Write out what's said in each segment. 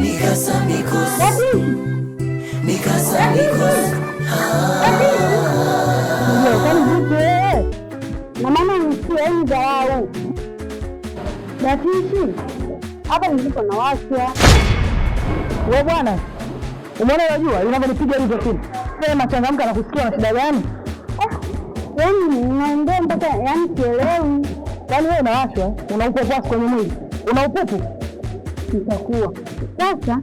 Mikasa mikosi, mikasa mikosi. Na mama nisieni dharau. Rafiki, hapa nilipo na washa. Wewe bwana, umeona unajua unavyonipiga hizo simu. Sema changamka na kusikia na shida gani? Yaani naongea mpaka yaani sielewi. Yaani wewe unawashwa, una upepo wako kwenye mwili. Una upepo? Nitakuwa. Sasa,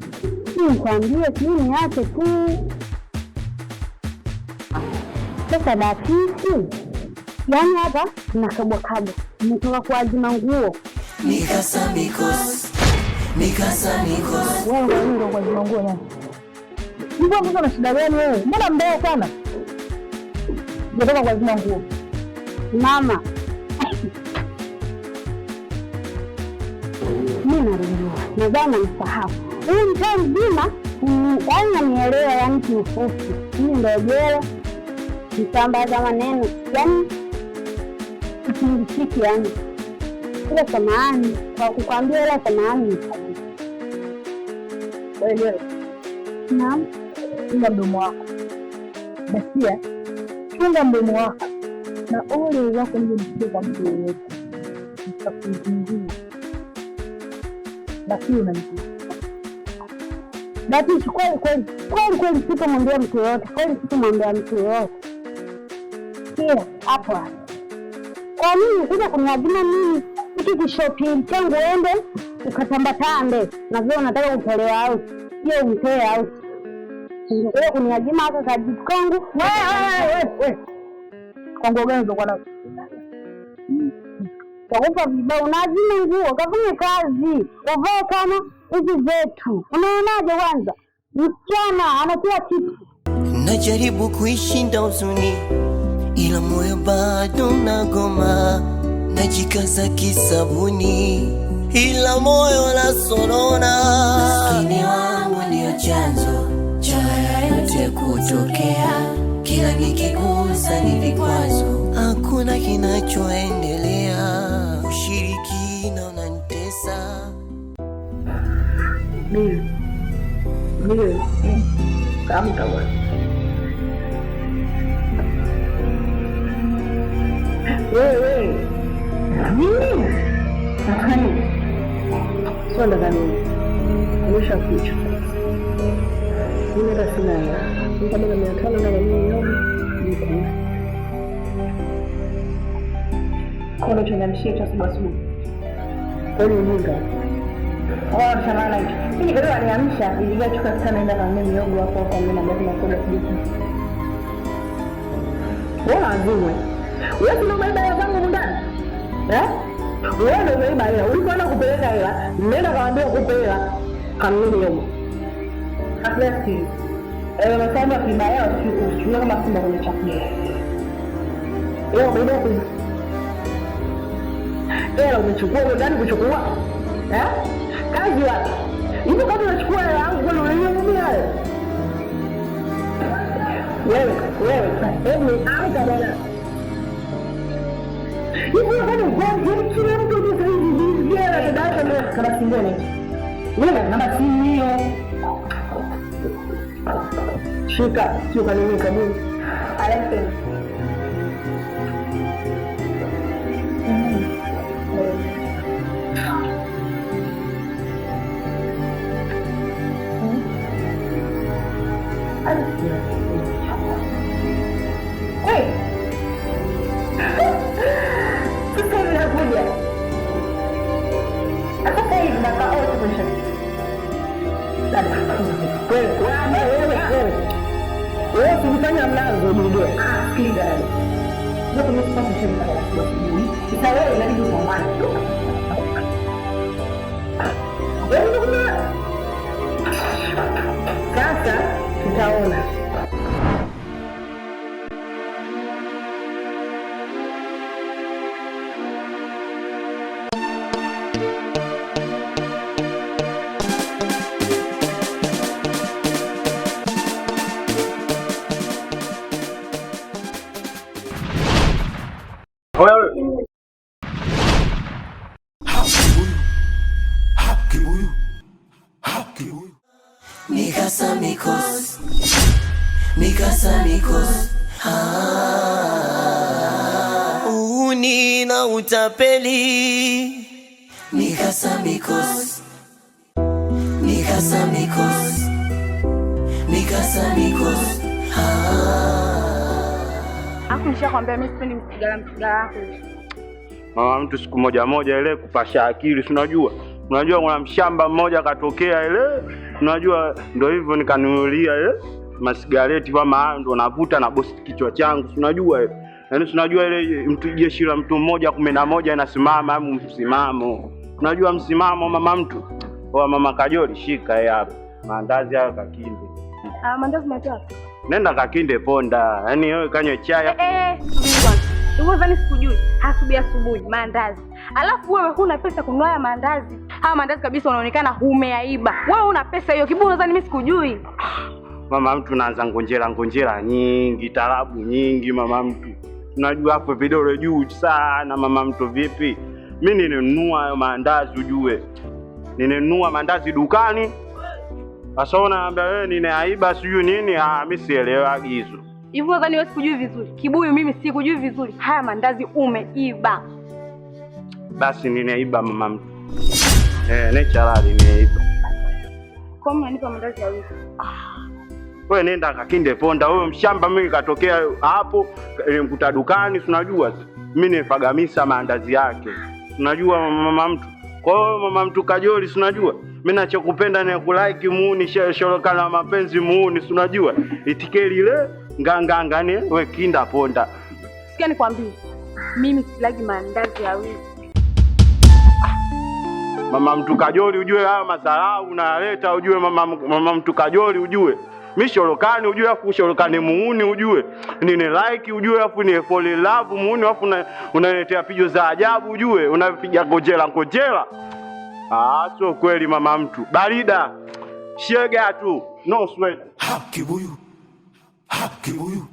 nikwambie tu niache tu. Sasa rafiki, yaani hapa nakabwa kabwa. Nimetoka kuazima nguo. Mikasa mikosi, mikasa mikosi. Wewe ndio kuazima nguo nani? Mbona una shida gani wewe? Mbona mbaya sana? Nimetoka kuazima nguo. Mama. Mimi nalijua. Nadhani mfahamu. Huyu mtaa mzima, yaani nanielewa yaani kiufupi. Mimi ndio jela. Msambaza maneno. Yaani kipindikiki yaani. Ile samahani. Kwa kukwambia ile samahani. Wewe. Naam. Chunga mdomo wako. Basi chunga mdomo wako. Na ole wako ndio msije kwa mtu yeyote. Nitakuzingia. Basi unanijua. Basi kweli sitamwambia mtu yoyote. Kweli sitamwambia mtu yoyote. Kia, hapo. Kwa nini kuja kuniazima mimi? Hiki kishopping changu ende ukatambatande. Na vile unataka kutolewa out. Hiyo umtoe out. Ndio kuniazima hata kajitu kangu. Wewe. Kongo gani ndo kwa nani? Kwa vibao unazima nguo, kafanya kazi. Uvae kama hizi zetu. Unaonaje kwanza? Msichana anatia chips. Najaribu kuishinda huzuni, ila moyo bado unagoma. Najikaza kisabuni, ila moyo nasorona. Maskini wangu ndio chanzo cha haya yote kutokea. Kila nikigusa ni vikwazo, hakuna kinachoendelea. Ushirikina unanitesa. Mimi. Kamka bwana. Wewe. Nini? Afanye. Swala gani? Umeshakucha. Mimi ndo sina hela. Kama na 500 na mimi niko. Kwa nini tunamshia cha asubuhi? Kwa nini ninga? Wao sana hicho. Mimi leo aliamsha ilijua chukua sana nenda kwa mimi yogo hapo kwa mimi na baba na kwa kidogo. Wao azimwe. Wewe ndio baba yangu ndani. Wewe ndio baba yangu. Ulikwenda kupeleka hela, nenda kaambia kupeleka kanuni yogo. Atleti. Nasema kibaya usichukue kama simba kwenye chakula. Leo bado kuna. Umechukua ndani kuchukua? Kazi wapi? Hizo kama unachukua hela yangu kwa nini unaniambia wewe? Hebu anga bwana. Hizo kama unajua kile mtu ndio sasa hivi bila dada kama singone. Wewe namba simu hiyo. Shika, sio kanini kabuni. Alete. Wewe ukifanya mlango ndio. Sikiliza dada. Wewe umesipata shida kwa sababu sasa wewe inabidi upambane. Wewe ndio sasa tutaona. Kibuyu. mikasa mikos, mikasa mikos. Uhuni na utapeli, mikasa mikos, mikasa mikos, mikasa mikos. Hapo nishakwambia mimi sipendi msigala wako. Mama mtu siku moja ile kupasha akili, unajua kuna mshamba mmoja katokea ile, unajua ndio hivyo nikanunulia ile masigareti kama ndo navuta na bosi kichwa changu, unajua ile. Yaani unajua ile mtu jeshi la mtu mmoja 11 inasimama au msimamo. Unajua msimamo mama mtu. Kwa mama Kajoli shika hapa. Maandazi hayo kakinde. Maandazi matatu. Nenda kakinde ponda. Yaani wewe kanywe chai. Wewe zani sikujui. Asubuhi maandazi. Alafu wewe huna pesa kununua haya maandazi. Haya maandazi kabisa unaonekana umeaiba. Wewe una pesa hiyo kibuno zani mimi sikujui. Mama mtu naanza ngonjera nyingi, tarabu nyingi mama mtu. Unajua hapo vidole juu sana mama mtu vipi? Mimi ninunua hayo maandazi ujue. Ninunua maandazi dukani. Sasa unaambia wewe ninaiba sijui nini? Mimi sielewi agizo. Hivyo dhani wewe sikujui vizuri. Kibuyu mimi sikujui vizuri. Haya maandazi umeiba. Basi ninaiba mama mtu. Nechalali ninaiba. Kwa nini unanipa maandazi ya wiki? Wewe nenda kakinde ponda. Wewe mshamba mimi katokea hapo nimkuta dukani, unajua mimi nifagamisa maandazi yake. Unajua mama mtu. Kwa hiyo mama mtu Kajoli, unajua mimi nachokupenda ni kulike muuni shorokana mapenzi muuni, unajua itikeli ile nganganga ni wewe kinda ponda. Sikia nikwambie. Mimi silagi maandazi ya wiki. Mama mtu Kajoli ujue haya masarau unaleta ujue mama mtu Kajoli ujue. Mimi shorokani ujue afu shorokani muuni ujue. Nini like ujue afu ni fall in love muuni afu unaletea pijo za ajabu ujue. Unapiga ngojela. Sio kweli mama mtu. Barida. Shega tu. No sweat. Kibuyu. Kibuyu.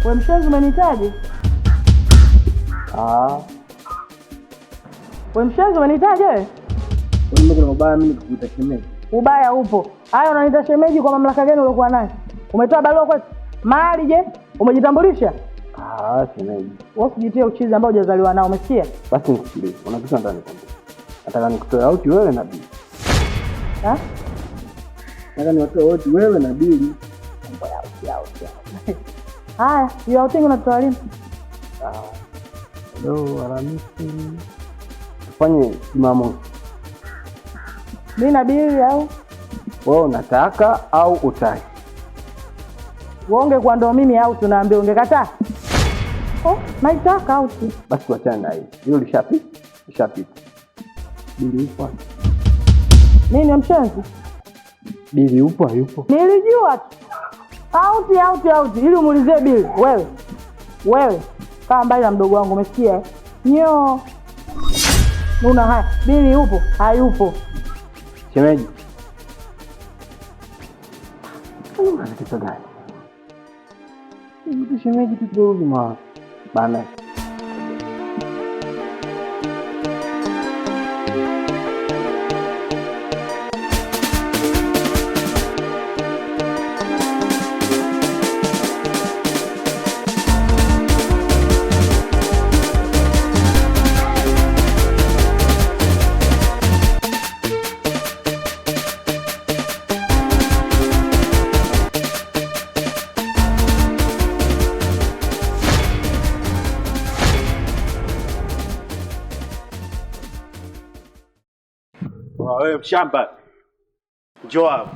Wewe mshenzi umenitaje? Wewe mshenzi umenitaje? Wewe kuna ubaya mimi nikukuita shemeji. Ubaya upo. Haya unaniita shemeji kwa mamlaka gani uliokuwa nayo? Umetoa barua kwetu? Mahali je? Umejitambulisha? Shemeji. Wewe usijitie uchizi ambao hujazaliwa nao, umesikia? Basi nisikilize. Unapita ndani kwambia. Nataka nikutoe out wewe na Bili. Nataka niwatoe wote wewe na Bili. Haya, hiyo outing unatoa lini? Leo Alhamisi. Tufanye Jumamosi. Mimi na Bili au? Wewe unataka au utaki? Uonge kwa ndo mimi au tunaambia ungekataa? Naitaka au si? Basi tuachane na hiyo. Hiyo lishapita. Bili upo? Nini mshenzi? Bili upo hayupo? Nilijua tu. Out ili umuulizie Bili. Wewe kaa mbali na mdogo wangu, umesikia? Nyo. Una haya. Bili yupo? Hayupo. Shemeji. Una kitu gani? Hivi shemeji tuturudi bana. Wewe mshamba. Njoo hapa.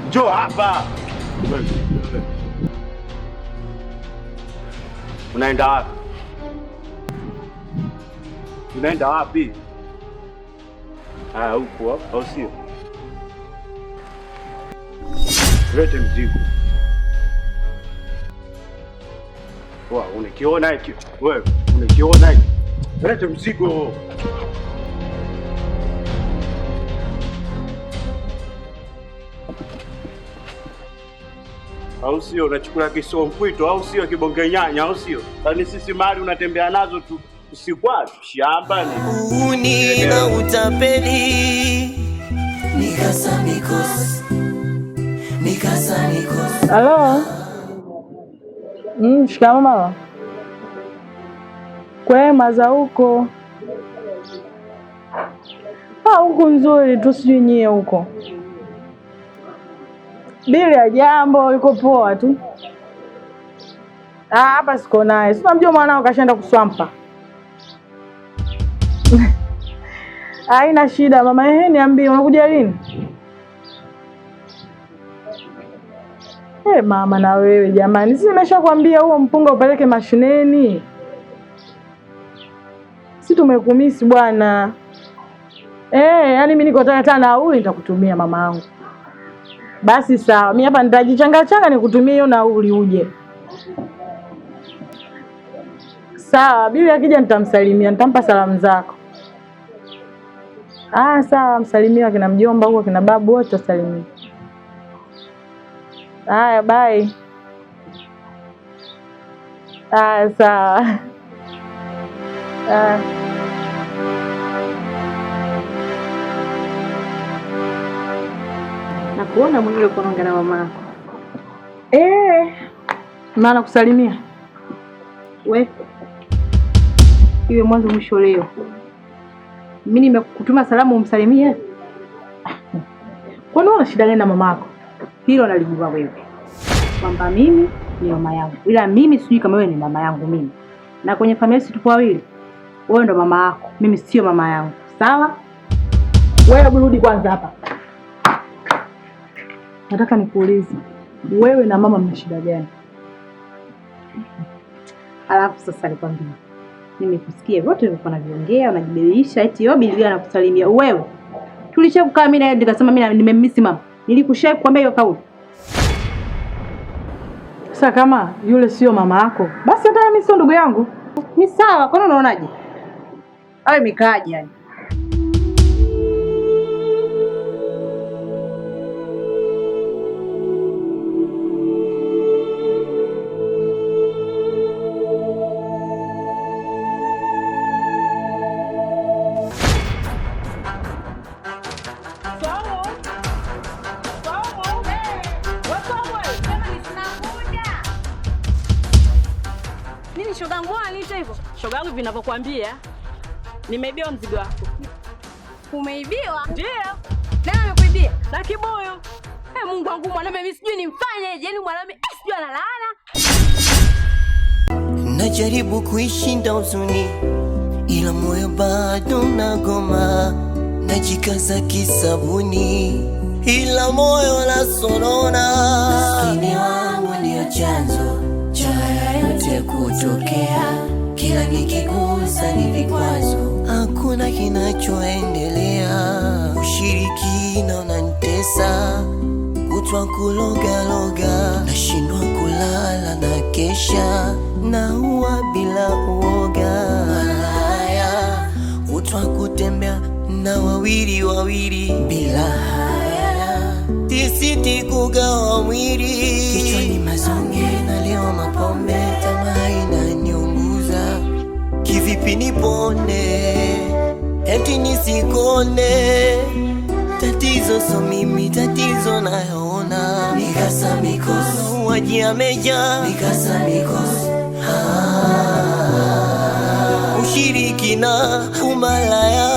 Njoo hapa. Unaenda wapi? Unaenda wapi? Huko hapo au sio? Lete mzigo. Unakiona hiki? Wewe unakiona hiki? Lete mzigo. Au sio? Unachukua kisompwito au sio? Kibonge nyanya au sio? Yaani sisi mali unatembea nazo tu usikwatu shamba ni. Uni na utapeli. Mikasa Mikosi. Mikasa Mikosi. Halo. Shikamoo mama. Kwema za huko? Huko nzuri tu, sijui nyie huko. Bili ya jambo iko poa tu. Hapa siko naye. Si unamjua mwanao kashaenda kuswampa. Haina shida mama. Niambie unakuja lini? Mama na wewe jamani. Si nimeshakwambia huo mpunga upeleke mashineni. Si tumekumisi bwana. Yaani mimi niko tayari nauli nitakutumia mamangu. Basi sawa. Mimi hapa nitajichanga nikutumie hiyo nauli uje. Sawa, bibi akija nitamsalimia, nitampa salamu zako. Sawa, msalimia kina mjomba huko kina babu wote wasalimia. Haya, bye. Sawa. Nakuona mwenyewe uko naongea na mama yako. Maana kusalimia. Wewe. Iwe mwanzo mwisho leo. Mimi nimekutuma salamu umsalimie. Kwani una shida gani na mama yako? Hilo nalijua wewe. Kwamba mimi ni mama yangu. Ila mimi sijui kama wewe ni mama yangu mimi. Na kwenye familia yetu tupo wawili. Wewe ndo mama yako, mimi sio mama yangu. Sawa? Wewe rudi kwanza hapa. Nataka nikuulize. Wewe na mama mna shida gani? Alafu sasa nikwambie. Nimekusikia vyote ulivyokuwa unaviongea, unajibilisha eti Bibi anakusalimia. Wewe tulishakukaa mimi na yeye nikasema mimi nimemmisi mama. Nilikushaye kukwambia hiyo kauli. Sasa kama yule sio mama yako, basi hata mimi sio ndugu yangu. Ni sawa, kwani unaonaje? Awe mikaaje yani. Shogangu aniita hivyo. Shogangu hivi ninavyokuambia, nimeibiwa mzigo wako. Umeibiwa? Ndio. Nani amekuibia? Na kiboyo. Mungu wangu mwanamume mimi sijui nimfanyeje. Yaani mwanamume sijui ana laana. Najaribu kuishinda huzuni ila moyo bado unagoma. Najikaza kisabuni ila moyo unasonona. Maskini wangu ndio chanzo cha yote kutokea. Kila nikigusa ni vikwazo, hakuna kinachoendelea. Ushirikina unanitesa, kutwa kuloga, nashindwa kulala na kesha, naua bila uoga. Malaya, kutwa kutembea na wawili bila haya, tisiti kugawa mwili, kichwani mazonge na leo mapombe. Tamaa inaniunguza, kivipi nipone eti nisikone? Tatizo so mimi, tatizo naona. Mikasa Mikosi, mauaji yamejaa. Mikasa Mikosi, ushirikina, umalaya